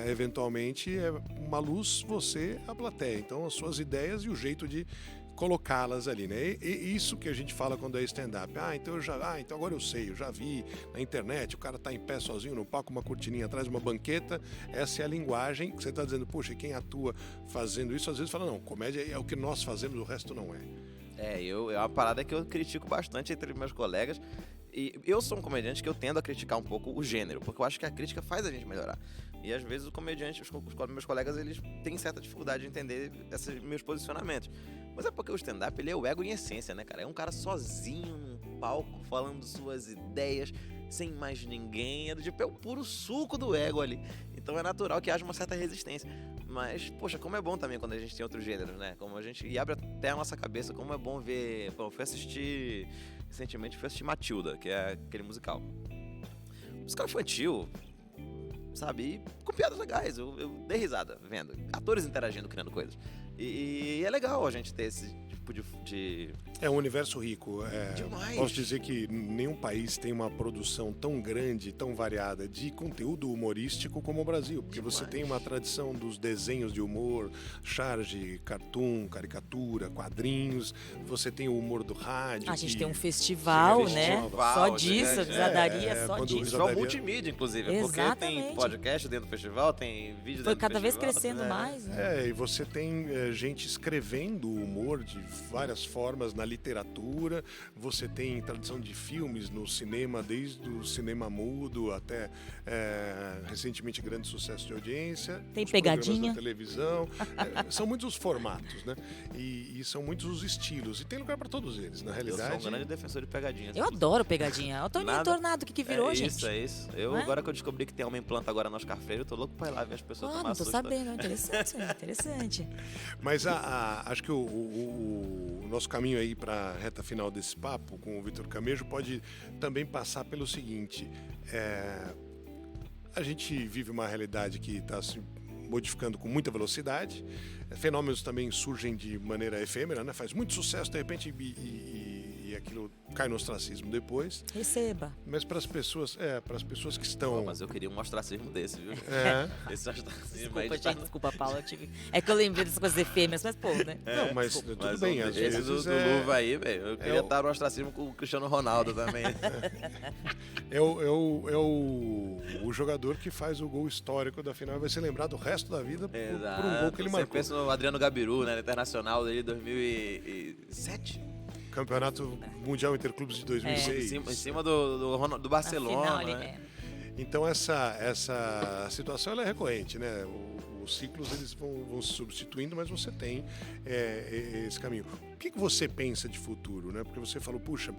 eventualmente é uma luz, você, a plateia. Então, as suas ideias e o jeito de colocá-las ali, né? E isso que a gente fala quando é stand-up. Então agora eu sei, eu já vi na internet, o cara tá em pé sozinho no palco, uma cortininha atrás de uma banqueta. Essa é a linguagem que você tá dizendo, poxa, quem atua fazendo isso, às vezes fala, não, comédia é o que nós fazemos, o resto não é. É uma parada que eu critico bastante entre meus colegas. E eu sou um comediante que eu tendo a criticar um pouco o gênero, porque eu acho que a crítica faz a gente melhorar. E às vezes o comediante, os meus colegas, eles têm certa dificuldade de entender esses meus posicionamentos. Mas é porque o stand-up, ele é o ego em essência, né, cara? É um cara sozinho num palco, falando suas ideias, sem mais ninguém. É o puro suco do ego ali. Então é natural que haja uma certa resistência. Mas, poxa, como é bom também quando a gente tem outros gêneros, né? E abre até a nossa cabeça, como é bom ver... Bom, recentemente fui assistir Matilda, que é aquele musical. Musical infantil, sabe? E com piadas legais, eu dei risada vendo. Atores interagindo, criando coisas. E é legal a gente ter esse tipo de... É um universo rico. Demais. Posso dizer que nenhum país tem uma produção tão grande, tão variada de conteúdo humorístico como o Brasil. Porque Demais. Você tem uma tradição dos desenhos de humor, charge, cartoon, caricatura, quadrinhos. Você tem o humor do rádio. A gente tem um festival, né? Só disso, né? Risadaria, só disso. Festival multimídia, inclusive. Exatamente. Porque tem podcast dentro do festival, tem vídeo dentro do festival. Foi cada vez crescendo mais, né? E você tem gente escrevendo humor de várias formas na literatura, você tem tradição de filmes no cinema, desde o cinema mudo até recentemente grande sucesso de audiência. Tem os pegadinha. Da televisão. São muitos os formatos, né? E são muitos os estilos. E tem lugar para todos eles, na realidade. Eu sou um grande defensor de pegadinhas. Eu adoro pegadinha. O Toninho Tornado, o que virou, gente? É isso. Agora que eu descobri que tem uma implanta agora na Oscar Freire, eu tô louco pra ir lá ver as pessoas tomar Não tô susto. sabendo. Interessante. Mas acho que o nosso caminho aí para a reta final desse papo com o Vitor Camejo pode também passar pelo seguinte: a gente vive uma realidade que está se modificando com muita velocidade, fenômenos também surgem de maneira efêmera, né? Faz muito sucesso de repente e aquilo cai no ostracismo depois. Receba. Mas para as pessoas que estão... Mas eu queria um ostracismo desse, viu? Esse ostracismo aí Desculpa, Paula. É que eu lembrei dessas coisas efêmeras, mas pô, né? Não, mas tudo bem, às esse vezes do Luva aí, velho. Eu queria estar no ostracismo com o Cristiano Ronaldo também. É o jogador que faz o gol histórico da final, vai ser lembrado o resto da vida por um gol que ele marcou. Você pensa no Adriano Gabiru, né? No Internacional dele 2007. Campeonato Mundial Interclubes de 2006. Em cima do Barcelona, Final, né? Então essa situação ela é recorrente, né? Os ciclos eles vão se substituindo, mas você tem esse caminho. O que você pensa de futuro, né? Porque você falou, puxa,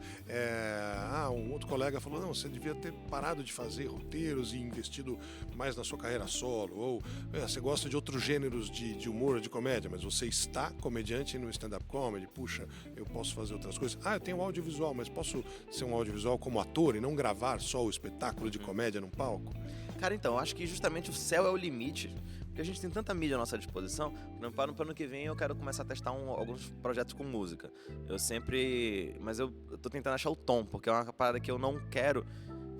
um outro colega falou, não, você devia ter parado de fazer roteiros e investido mais na sua carreira solo, ou você gosta de outros gêneros de humor, de comédia, mas você está comediante no stand-up comedy, puxa, eu posso fazer outras coisas. Eu tenho audiovisual, mas posso ser um audiovisual como ator e não gravar só o espetáculo de comédia num palco? Cara, então, eu acho que justamente o céu é o limite. Porque a gente tem tanta mídia à nossa disposição, para o ano que vem eu quero começar a testar alguns projetos com música. Mas eu tô tentando achar o tom, porque é uma parada que eu não quero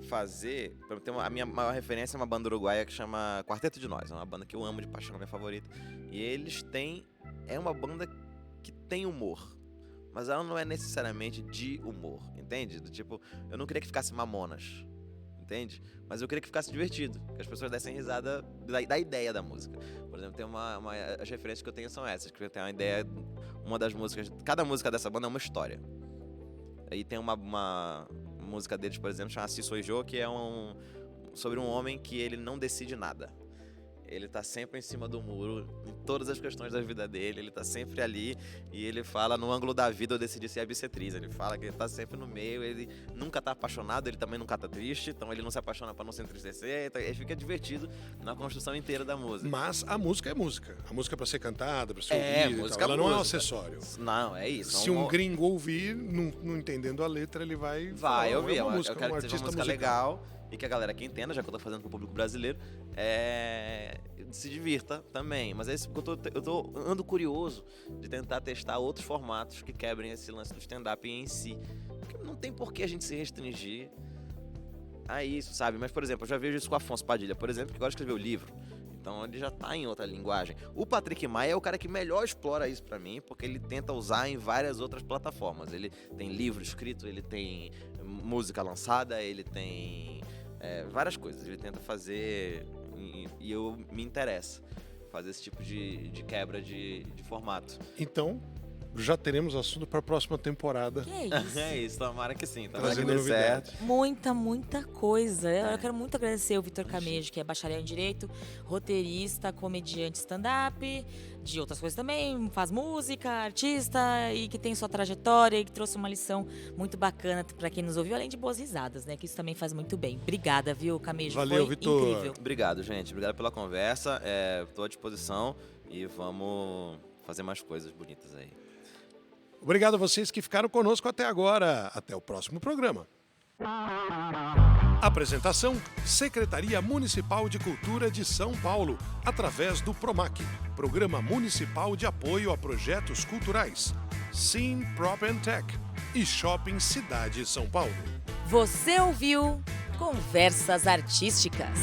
fazer. A minha maior referência é uma banda uruguaia que chama Quarteto de Nós, é uma banda que eu amo de paixão, a minha favorita. E eles têm... É uma banda que tem humor, mas ela não é necessariamente de humor, entende? Eu não queria que ficasse Mamonas, entende? Mas eu queria que ficasse divertido, que as pessoas dessem risada da ideia da música. Por exemplo, as referências que eu tenho são essas, que eu tenho uma ideia, uma das músicas, cada música dessa banda é uma história. Aí tem uma música deles, por exemplo, chama Si Soy Yo, que é sobre um homem que ele não decide nada. ele tá sempre em cima do muro, em todas as questões da vida dele, ele tá sempre ali, e ele fala, no ângulo da vida eu decidi ser obstetriz, ele fala que ele tá sempre no meio, ele nunca tá apaixonado, ele também nunca tá triste, então ele não se apaixona pra não se entristecer, então ele fica divertido na construção inteira da música. Mas a música é música. A música é pra ser cantada, pra ser É, ouvida. música Ela é não é um música. acessório. Não, é isso. Se um gringo ouvir, não entendendo a letra, ele vai... Vai, eu vi, é uma eu música, quero um que seja uma artista música musical. legal e que a galera que entenda, já que eu tô fazendo pro público brasileiro, se divirta também. Mas é isso porque eu ando curioso de tentar testar outros formatos que quebrem esse lance do stand-up em si. Porque não tem por que a gente se restringir a isso, sabe? Mas, por exemplo, eu já vejo isso com o Afonso Padilha, por exemplo, que agora escreveu o livro. Então ele já tá em outra linguagem. O Patrick Maia é o cara que melhor explora isso pra mim, porque ele tenta usar em várias outras plataformas. Ele tem livro escrito, ele tem música lançada, ele tem várias coisas. Ele tenta fazer, e eu me interessa fazer esse tipo de quebra de formato. Então, já teremos assunto para a próxima temporada. Que é isso? É isso, tomara que sim, tomara que Trazendo dê novidade. certo. Muita coisa. Eu quero muito agradecer o Vitor Camejo, que é bacharel em Direito, roteirista, comediante stand-up, de outras coisas também, faz música, artista e que tem sua trajetória e que trouxe uma lição muito bacana pra quem nos ouviu, além de boas risadas, né? Que isso também faz muito bem. Obrigada, viu, Camejo? Valeu, Foi Vitor. incrível. Obrigado, gente. Obrigado pela conversa. Estou à disposição e vamos fazer mais coisas bonitas aí. Obrigado a vocês que ficaram conosco até agora. Até o próximo programa. Apresentação: Secretaria Municipal de Cultura de São Paulo, através do PROMAC, Programa Municipal de Apoio a Projetos Culturais, Sim Prop and Tech e Shopping Cidade São Paulo. Você ouviu Conversas Artísticas.